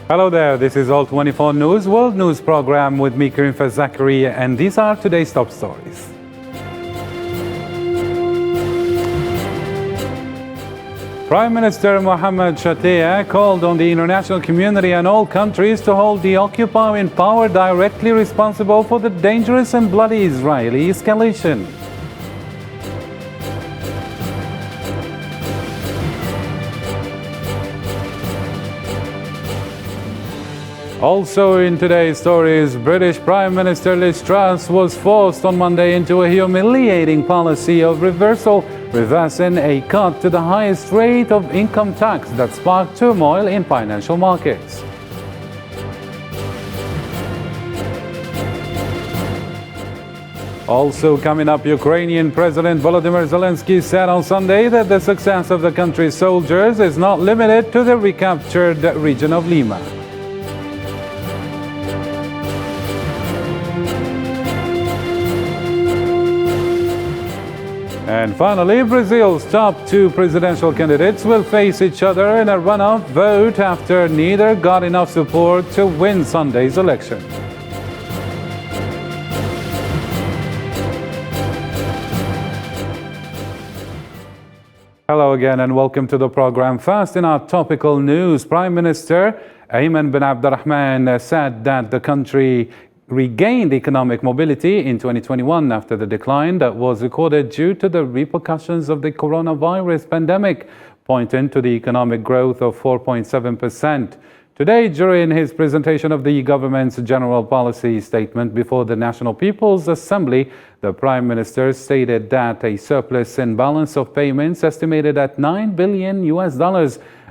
Hello there, this is All 24 News, World News Program with me, Karim Fazakari, and these are today's top stories. Prime Minister Mohammed Shatia called on the international community and all countries to hold the occupying power directly responsible for the dangerous and bloody Israeli escalation. Also in today's stories, British Prime Minister Liz Truss was forced on Monday into a humiliating policy of reversing a cut to the highest rate of income tax that sparked turmoil in financial markets. Also coming up, Ukrainian President Volodymyr Zelensky said on Sunday that the success of the country's soldiers is not limited to the recaptured region of Lima. And finally, Brazil's top two presidential candidates will face each other in a runoff vote after neither got enough support to win Sunday's election. Hello again and welcome to the program. First, in our topical news, Prime Minister Ayman bin Abdurrahman said that the country regained economic mobility in 2021 after the decline that was recorded due to the repercussions of the coronavirus pandemic, pointing to the economic growth of 4.7%. Today, during his presentation of the government's general policy statement before the National People's Assembly, the Prime Minister stated that a surplus in balance of payments estimated at $9 billion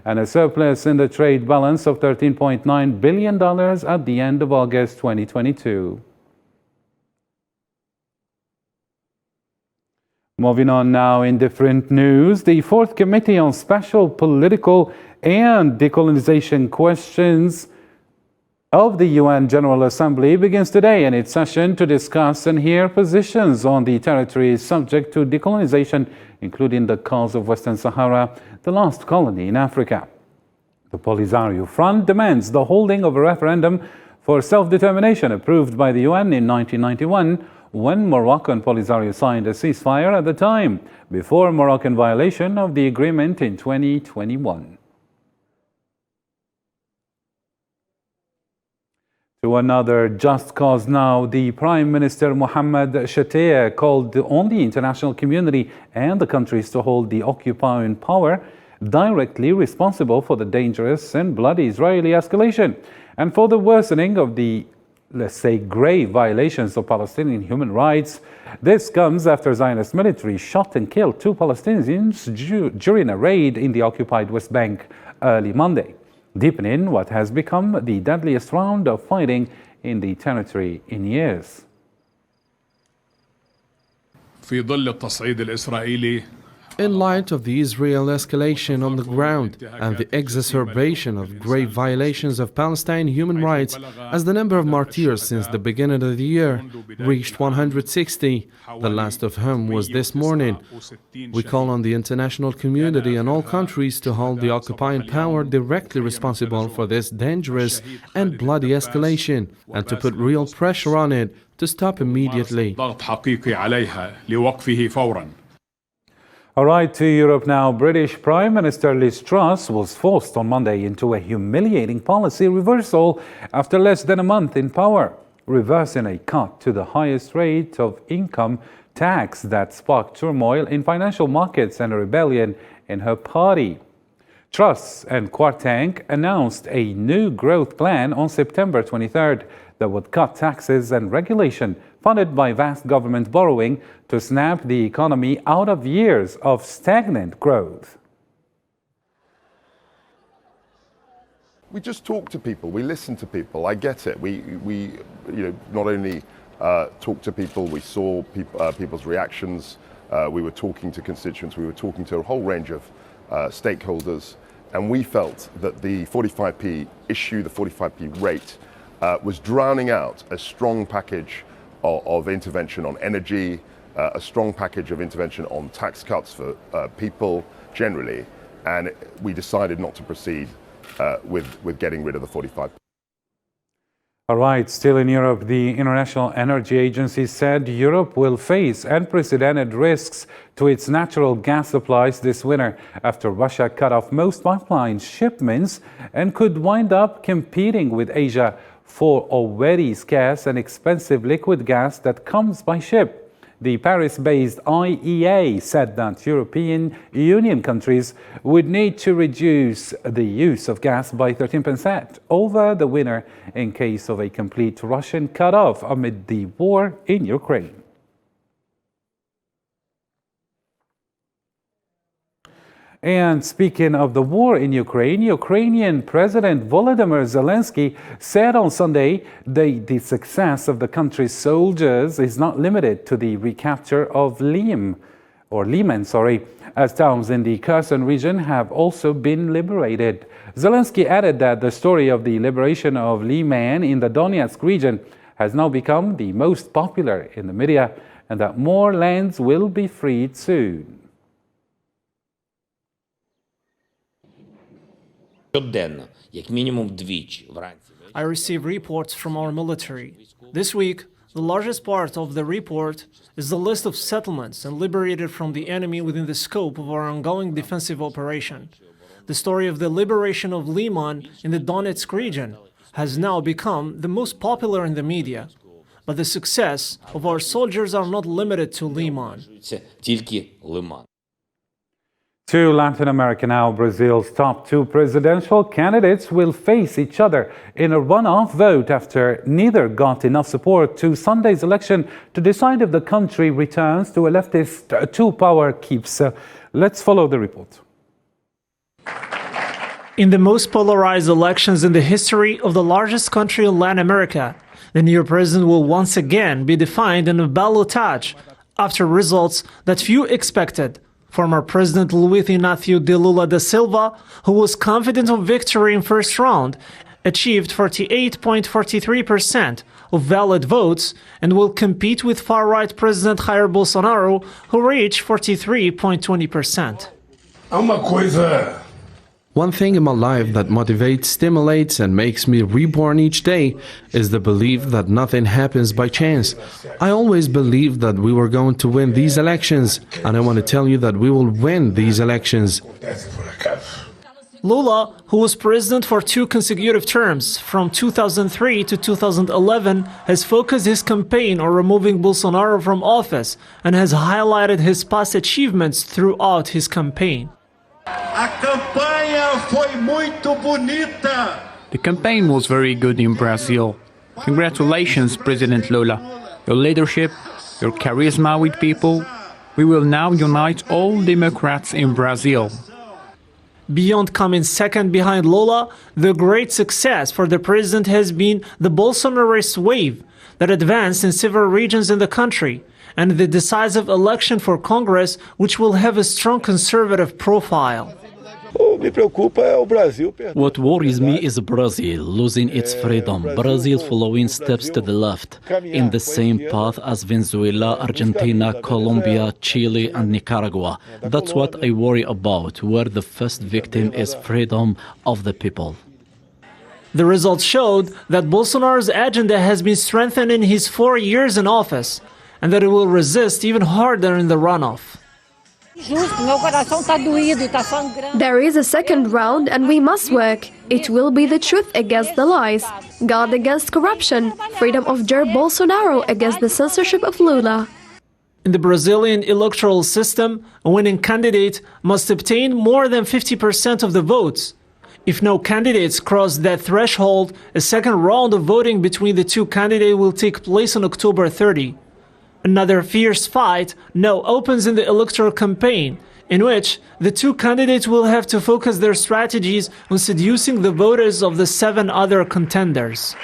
and a surplus in the trade balance of $13.9 billion at the end of August 2022. Moving on now in different news, the Fourth Committee on Special Political and Decolonization Questions of the UN General Assembly begins today in its session to discuss and hear positions on the territories subject to decolonization, including the cause of Western Sahara, the last colony in Africa. The Polisario Front demands the holding of a referendum for self-determination approved by the UN in 1991, when Morocco and Polisario signed a ceasefire at the time, before Moroccan violation of the agreement in 2021. To another just cause now, the Prime Minister Mohammed Shatia called on the international community and the countries to hold the occupying power directly responsible for the dangerous and bloody Israeli escalation and for the worsening of the, let's say, grave violations of Palestinian human rights. This comes after Zionist military shot and killed 2 Palestinians during a raid in the occupied West Bank early Monday, deepening what has become the deadliest round of fighting in the territory in years. في ظل التصعيد الإسرائيلي In light of the Israel escalation on the ground and the exacerbation of grave violations of Palestine human rights, as the number of martyrs since the beginning of the year reached 160, the last of whom was this morning, we call on the international community and all countries to hold the occupying power directly responsible for this dangerous and bloody escalation and to put real pressure on it to stop immediately. All right, to Europe now. British Prime Minister Liz Truss was forced on Monday into a humiliating policy reversal after less than a month in power, reversing a cut to the highest rate of income tax that sparked turmoil in financial markets and a rebellion in her party. Truss and Quatank announced a new growth plan on September 23rd that would cut taxes and regulation funded by vast government borrowing to snap the economy out of years of stagnant growth. We just talk to people, we listen to people. I get it. We not only talk to people, we saw people's reactions. We were talking to constituents, we were talking to a whole range of stakeholders, and we felt that the 45p issue, the 45p rate, was drowning out a strong package of intervention on energy, a strong package of intervention on tax cuts for people generally, and we decided not to proceed with getting rid of the 45. All right, still in Europe, the International Energy Agency said Europe will face unprecedented risks to its natural gas supplies this winter after Russia cut off most pipeline shipments and could wind up competing with Asia for already scarce and expensive liquid gas that comes by ship. The Paris-based IEA said that European Union countries would need to reduce the use of gas by 13% over the winter in case of a complete Russian cut-off amid the war in Ukraine. And speaking of the war in Ukraine, Ukrainian President Volodymyr Zelensky said on Sunday that the success of the country's soldiers is not limited to the recapture of Lyman, as towns in the Kherson region have also been liberated. Zelensky added that the story of the liberation of Lyman in the Donetsk region has now become the most popular in the media and that more lands will be freed soon. I receive reports from our military. This week, the largest part of the report is the list of settlements and liberated from the enemy within the scope of our ongoing defensive operation. The story of the liberation of Lyman in the Donetsk region has now become the most popular in the media. But the success of our soldiers are not limited to Lyman. To Latin America now, Brazil's top two presidential candidates will face each other in a runoff vote after neither got enough support to Sunday's election to decide if the country returns to a leftist two-power keeps. Let's follow the report. In the most polarized elections in the history of the largest country in Latin America, the new president will once again be defined in a ballotage after results that few expected. Former President Luiz Inácio de Lula da Silva, who was confident of victory in first round, achieved 48.43% of valid votes and will compete with far-right President Jair Bolsonaro, who reached 43.20%. One thing in my life that motivates, stimulates, and makes me reborn each day is the belief that nothing happens by chance. I always believed that we were going to win these elections, and I want to tell you that we will win these elections. Lula, who was president for 2 consecutive terms, from 2003 to 2011, has focused his campaign on removing Bolsonaro from office and has highlighted his past achievements throughout his campaign. The campaign was very good in Brazil. Congratulations, President Lula. Your leadership, your charisma with people. We will now unite all Democrats in Brazil. Beyond coming second behind Lula, the great success for the president has been the Bolsonarist wave that advanced in several regions in the country, and the decisive election for Congress, which will have a strong conservative profile. What worries me is Brazil losing its freedom, Brazil following steps to the left, in the same path as Venezuela, Argentina, Colombia, Chile and Nicaragua. That's what I worry about, where the first victim is freedom of the people. The results showed that Bolsonaro's agenda has been strengthened in his 4 years in office, and that it will resist even harder in the runoff. There is a second round and we must work. It will be the truth against the lies, God against corruption, freedom of Jair Bolsonaro against the censorship of Lula. In the Brazilian electoral system, a winning candidate must obtain more than 50% of the votes. If no candidates cross that threshold, a second round of voting between the two candidates will take place on October 30. Another fierce fight now opens in the electoral campaign, in which the two candidates will have to focus their strategies on seducing the voters of the 7 other contenders.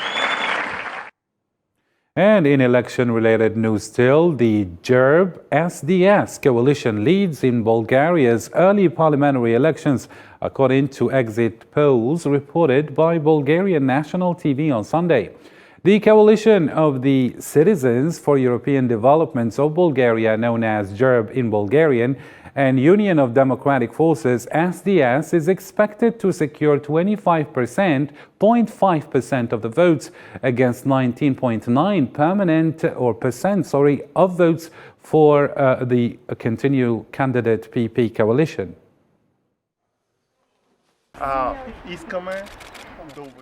And in election-related news still, the GERB-SDS coalition leads in Bulgaria's early parliamentary elections, according to exit polls reported by Bulgarian national TV on Sunday. The coalition of the Citizens for European Development of Bulgaria, known as GERB in Bulgarian, and Union of Democratic Forces SDS is expected to secure 0.5% of the votes against 19.9% of votes for the Continue candidate PP coalition.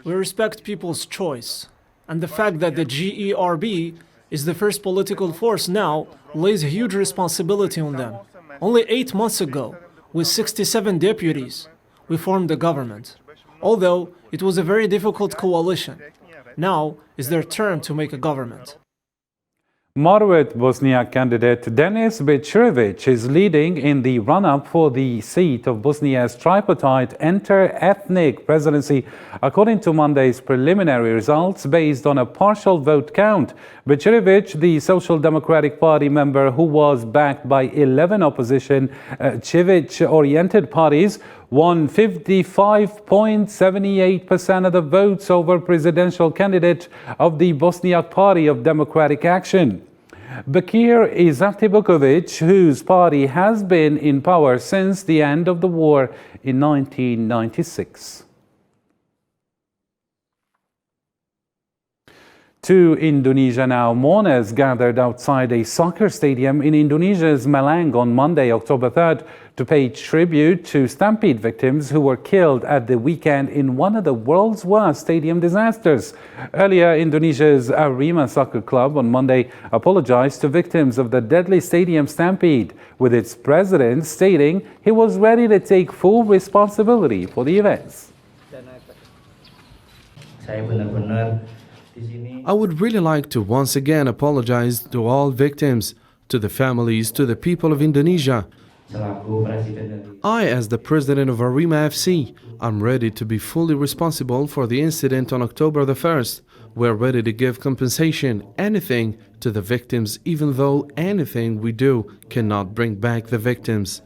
We respect people's choice, and the fact that the GERB is the first political force now lays a huge responsibility on them. Only 8 months ago, with 67 deputies, we formed the government, although it was a very difficult coalition. Now is their turn to make a government. Moderate Bosniak candidate Denis Bećirović is leading in the run-up for the seat of Bosnia's tripartite inter-ethnic presidency, according to Monday's preliminary results based on a partial vote count. Bećirović, the Social Democratic Party member who was backed by 11 opposition Civic-oriented parties, won 55.78% of the votes over presidential candidate of the Bosniak Party of Democratic Action, Bakir Izetbegović, whose party has been in power since the end of the war in 1996. To Indonesia now. Mourners gathered outside a soccer stadium in Indonesia's Malang on Monday, October 3rd, to pay tribute to stampede victims who were killed at the weekend in one of the world's worst stadium disasters. Earlier, Indonesia's Arema Soccer Club on Monday apologized to victims of the deadly stadium stampede, with its president stating he was ready to take full responsibility for the events. I would really like to once again apologize to all victims, to the families, to the people of Indonesia. I, as the president of Arema FC, am ready to be fully responsible for the incident on October the 1st. We're ready to give compensation, anything, to the victims, even though anything we do cannot bring back the victims.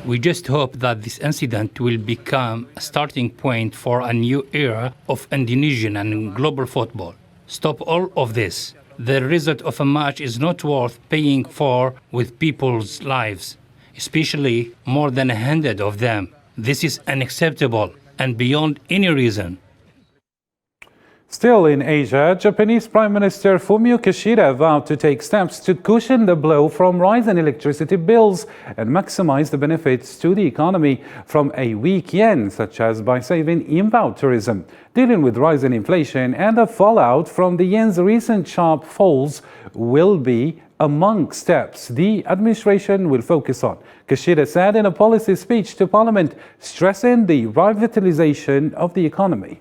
We just hope that this incident will become a starting point for a new era of Indonesian and global football. Stop all of this. The result of a match is not worth paying for with people's lives, especially more than 100 of them. This is unacceptable and beyond any reason. Still in Asia, Japanese Prime Minister Fumio Kishida vowed to take steps to cushion the blow from rising electricity bills and maximize the benefits to the economy from a weak yen, such as by saving inbound tourism. Dealing with rising inflation and the fallout from the yen's recent sharp falls will be among steps the administration will focus on, Kishida said in a policy speech to Parliament, stressing the revitalization of the economy.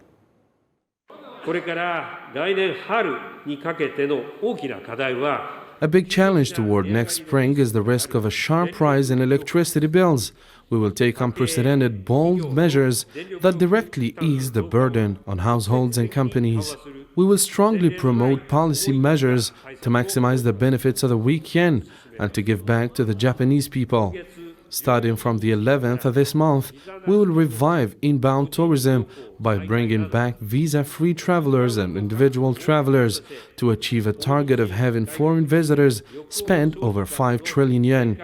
A big challenge toward next spring is the risk of a sharp rise in electricity bills. We will take unprecedented, bold measures that directly ease the burden on households and companies. We will strongly promote policy measures to maximize the benefits of the weak yen and to give back to the Japanese people. Starting from the 11th of this month, we will revive inbound tourism by bringing back visa-free travelers and individual travelers to achieve a target of having foreign visitors spend over 5 trillion yen.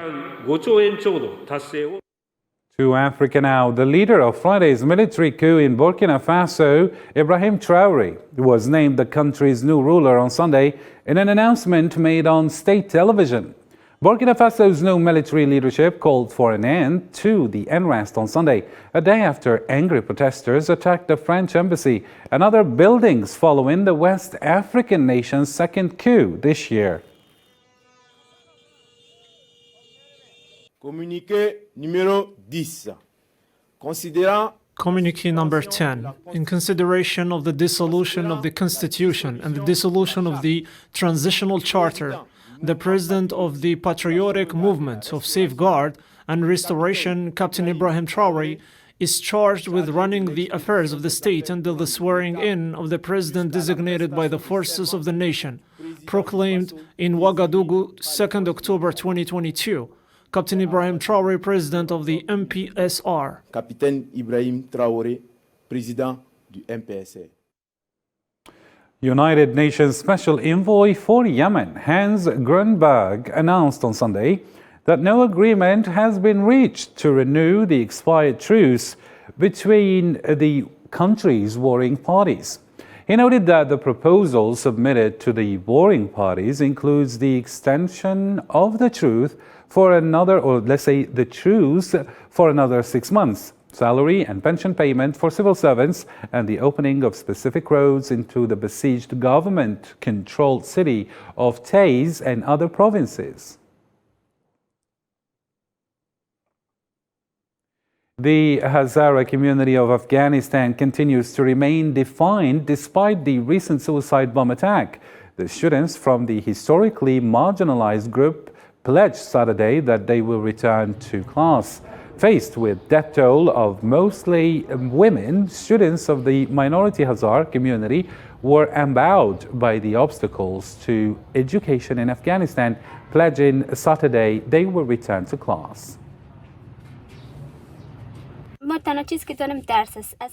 To Africa now. The leader of Friday's military coup in Burkina Faso, Ibrahim Traoré, was named the country's new ruler on Sunday in an announcement made on state television. Burkina Faso's new military leadership called for an end to the unrest on Sunday, a day after angry protesters attacked the French embassy and other buildings following the West African nation's second coup this year. Communiqué numéro 10. Considérant Communique number 10. In consideration of the dissolution of the Constitution and the dissolution of the Transitional Charter, the President of the Patriotic Movement of Safeguard and Restoration, Captain Ibrahim Traoré, is charged with running the affairs of the state until the swearing-in of the President designated by the forces of the nation, proclaimed in Ouagadougou, 2nd October 2022. Captain Ibrahim Traoré, President of the MPSR. Capitaine Ibrahim Traoré, Président du MPSR. United Nations Special Envoy for Yemen, Hans Grunberg, announced on Sunday that no agreement has been reached to renew the expired truce between the country's warring parties. He noted that the proposal submitted to the warring parties includes the extension of the truce for another, or let's say the truce for another 6 months, salary and pension payment for civil servants, and the opening of specific roads into the besieged government-controlled city of Taiz and other provinces. The Hazara community of Afghanistan continues to remain defined despite the recent suicide bomb attack. The students from the historically marginalized group pledged Saturday that they will return to class. Faced with death toll of mostly women, students of the minority Hazara community were embowed by the obstacles to education in Afghanistan, pledging Saturday they will return to class.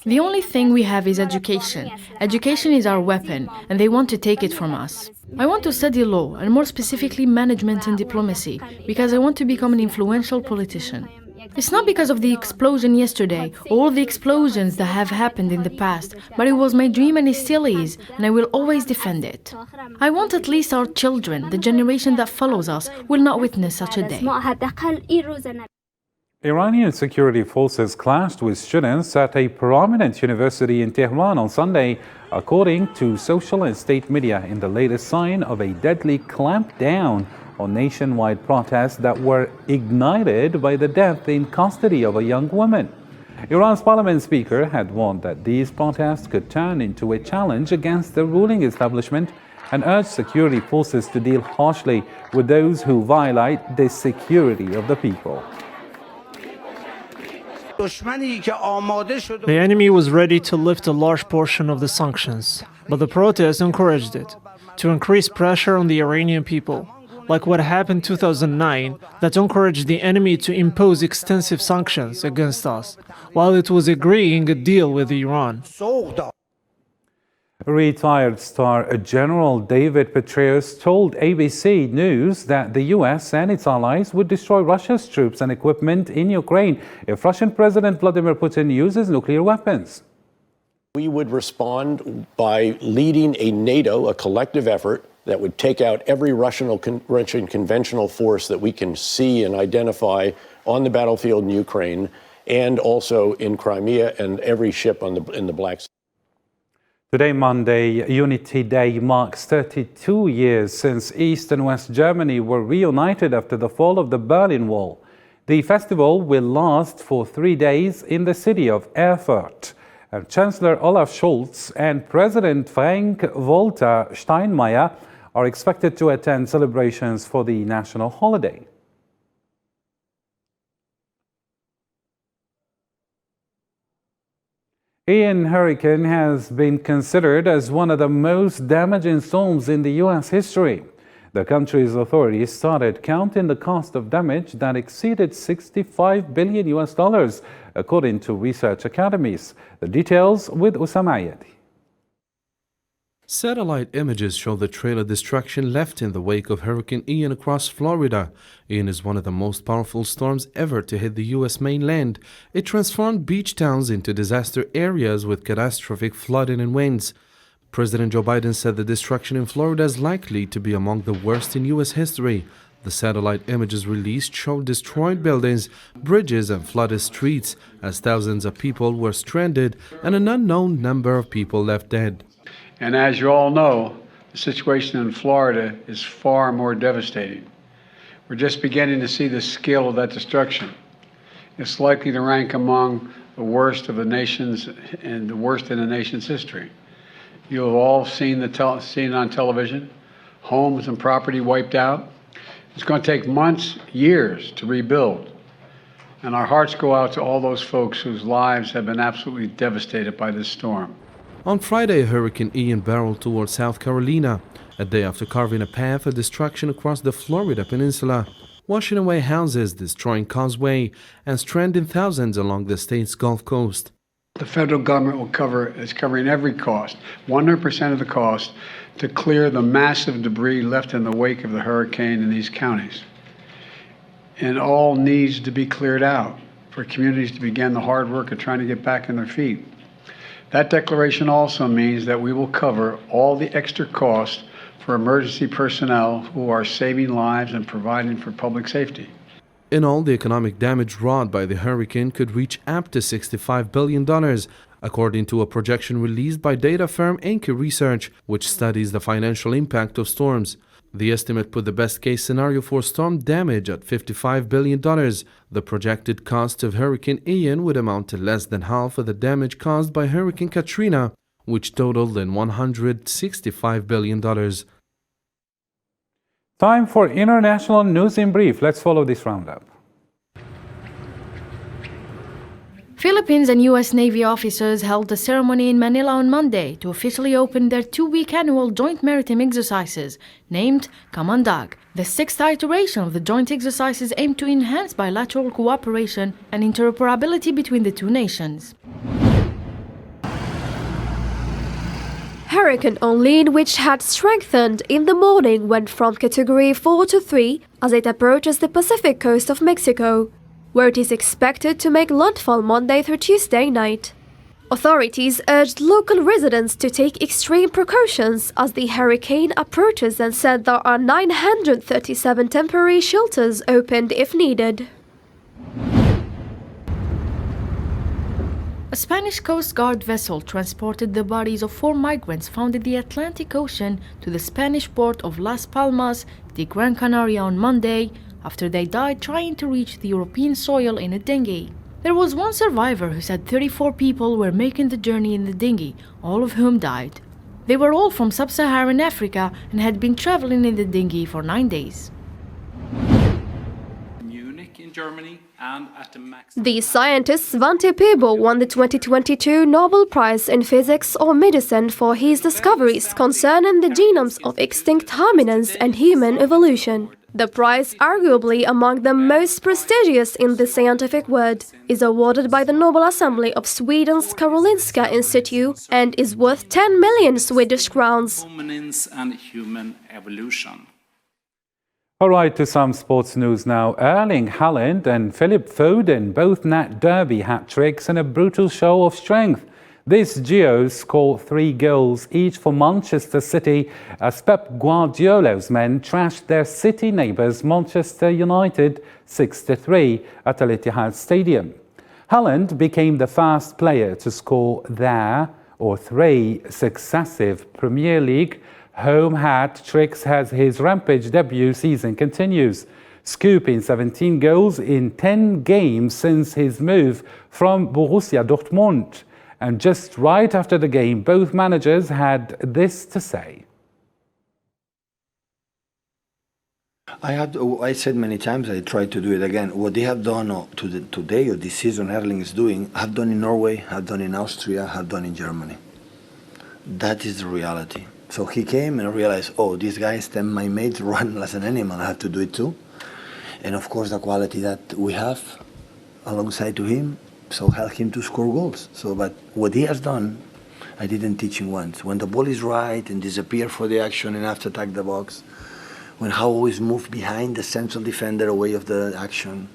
The only thing we have is education. Education is our weapon, and they want to take it from us. I want to study law, and more specifically management and diplomacy, because I want to become an influential politician. It's not because of the explosion yesterday, or all the explosions that have happened in the past, but it was my dream and it still is, and I will always defend it. I want at least our children, the generation that follows us, will not witness such a day. Iranian security forces clashed with students at a prominent university in Tehran on Sunday, according to social and state media, in the latest sign of a deadly clampdown on nationwide protests that were ignited by the death in custody of a young woman. Iran's parliament speaker had warned that these protests could turn into a challenge against the ruling establishment and urged security forces to deal harshly with those who violate the security of the people. The enemy was ready to lift a large portion of the sanctions, but the protests encouraged it, to increase pressure on the Iranian people, like what happened in 2009, that encouraged the enemy to impose extensive sanctions against us, while it was agreeing a deal with Iran. Retired Star General David Petraeus told ABC News that the U.S. and its allies would destroy Russia's troops and equipment in Ukraine if Russian President Vladimir Putin uses nuclear weapons. We would respond by leading a NATO, a collective effort that would take out every Russian conventional force that we can see and identify on the battlefield in Ukraine and also in Crimea and every ship in the Black Sea. Today, Monday, Unity Day, marks 32 years since East and West Germany were reunited after the fall of the Berlin Wall. The festival will last for 3 days in the city of Erfurt. And Chancellor Olaf Scholz and President Frank-Walter Steinmeier are expected to attend celebrations for the national holiday. Ian hurricane has been considered as one of the most damaging storms in the U.S. history. The country's authorities started counting the cost of damage that exceeded $65 billion, according to research academies. The details with Usama Ayadi. Satellite images show the trail of destruction left in the wake of Hurricane Ian across Florida. Ian is one of the most powerful storms ever to hit the U.S. mainland. It transformed beach towns into disaster areas with catastrophic flooding and winds. President Joe Biden said the destruction in Florida is likely to be among the worst in U.S. history. The satellite images released showed destroyed buildings, bridges, and flooded streets as thousands of people were stranded and an unknown number of people left dead. And as you all know, the situation in Florida is far more devastating. We're just beginning to see the scale of that destruction. It's likely to rank among the worst of the nation's and the worst in the nation's history. You have all seen seen on television, homes and property wiped out. It's going to take months, years to rebuild. And our hearts go out to all those folks whose lives have been absolutely devastated by this storm. On Friday, Hurricane Ian barreled towards South Carolina, a day after carving a path of destruction across the Florida peninsula, washing away houses, destroying causeway, and stranding thousands along the state's Gulf Coast. The federal government is covering every cost, 100% of the cost, to clear the massive debris left in the wake of the hurricane in these counties. and all needs to be cleared out for communities to begin the hard work of trying to get back on their feet. That declaration also means that we will cover all the extra costs for emergency personnel who are saving lives and providing for public safety. In all, the economic damage wrought by the hurricane could reach up to $65 billion, according to a projection released by data firm Anchor Research, which studies the financial impact of storms. The estimate put the best-case scenario for storm damage at $55 billion. The projected cost of Hurricane Ian would amount to less than half of the damage caused by Hurricane Katrina, which totaled in $165 billion. Time for international news in brief. Let's follow this roundup. Philippines and U.S. Navy officers held a ceremony in Manila on Monday to officially open their 2-week annual joint maritime exercises, named Kamandag. The 6th iteration of the joint exercises aimed to enhance bilateral cooperation and interoperability between the two nations. Hurricane Onlin, which had strengthened in the morning, went from Category 4 to 3 as it approaches the Pacific coast of Mexico, where it is expected to make landfall Monday through Tuesday night. Authorities urged local residents to take extreme precautions as the hurricane approaches and said there are 937 temporary shelters opened if needed. A Spanish Coast Guard vessel transported the bodies of 4 migrants found in the Atlantic Ocean to the Spanish port of Las Palmas de Gran Canaria on Monday, after they died trying to reach the European soil in a dinghy. There was one survivor who said 34 people were making the journey in the dinghy, all of whom died. They were all from sub-Saharan Africa and had been traveling in the dinghy for 9 days. Munich in Germany and at the The scientist Svante Pääbo won the 2022 Nobel Prize in Physics or Medicine for his discoveries concerning the genomes of extinct hominins and human evolution. The prize, arguably among the most prestigious in the scientific world, is awarded by the Nobel Assembly of Sweden's Karolinska Institute and is worth 10 million Swedish crowns. hominins and human evolution. All right, to some sports news now. Erling Haaland and Philip Foden both net derby hat-tricks in a brutal show of strength. This duo scored 3 goals each for Manchester City as Pep Guardiola's men trashed their city neighbours Manchester United 6-3 at Al Ittihad Stadium. Haaland became the first player to score their 3 successive Premier League home hat-tricks as his rampage debut season continues, scooping 17 goals in 10 games since his move from Borussia Dortmund. And just right after the game, both managers had this to say. I said many times, I try to do it again. What they have done today or this season, Erling is doing, have done in Norway, have done in Austria, have done in Germany. That is the reality. So he came and realized, oh, these guys, then my mates run as an animal, I have to do it too. And of course the quality that we have alongside to him, so help him to score goals. So, but what he has done, I didn't teach him once. When the ball is right and disappear for the action and have to attack the box, when how always move behind the central defender away of the action.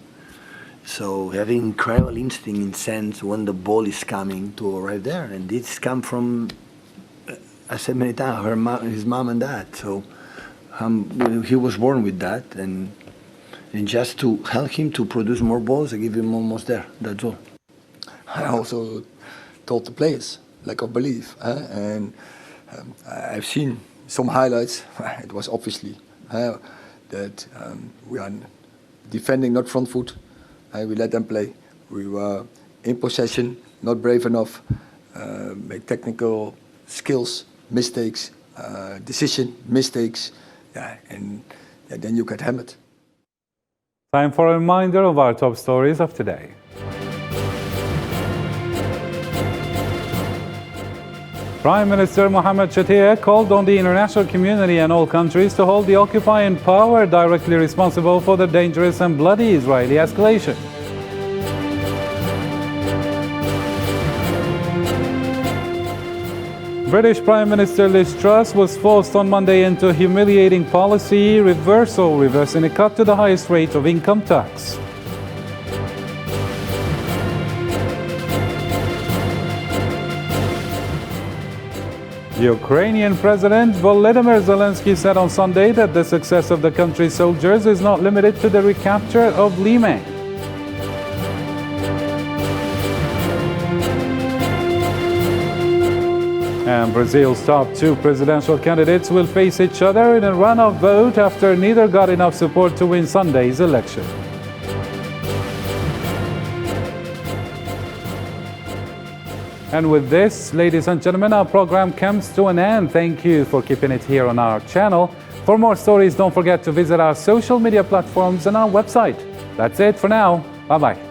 So having incredible instinct in sense when the ball is coming to arrive there. And this come from, I said many times, his mom and dad. So he was born with that. And just to help him to produce more balls, I give him almost there. That's all. I also told the players, lack of belief. And I've seen some highlights. It was obviously that we are defending, not front foot. We let them play. We were in possession, not brave enough. Make technical skills, mistakes, decision mistakes. And then you get hammered. Time for a reminder of our top stories of today. Prime Minister Mohamed Shatia called on the international community and all countries to hold the occupying power directly responsible for the dangerous and bloody Israeli escalation. British Prime Minister Liz Truss was forced on Monday into a humiliating policy reversal, reversing a cut to the highest rate of income tax. Ukrainian President Volodymyr Zelensky said on Sunday that the success of the country's soldiers is not limited to the recapture of Liman. And Brazil's top two presidential candidates will face each other in a runoff vote after neither got enough support to win Sunday's election. And with this, ladies and gentlemen, our program comes to an end. Thank you for keeping it here on our channel. For more stories, don't forget to visit our social media platforms and our website. That's it for now. Bye-bye.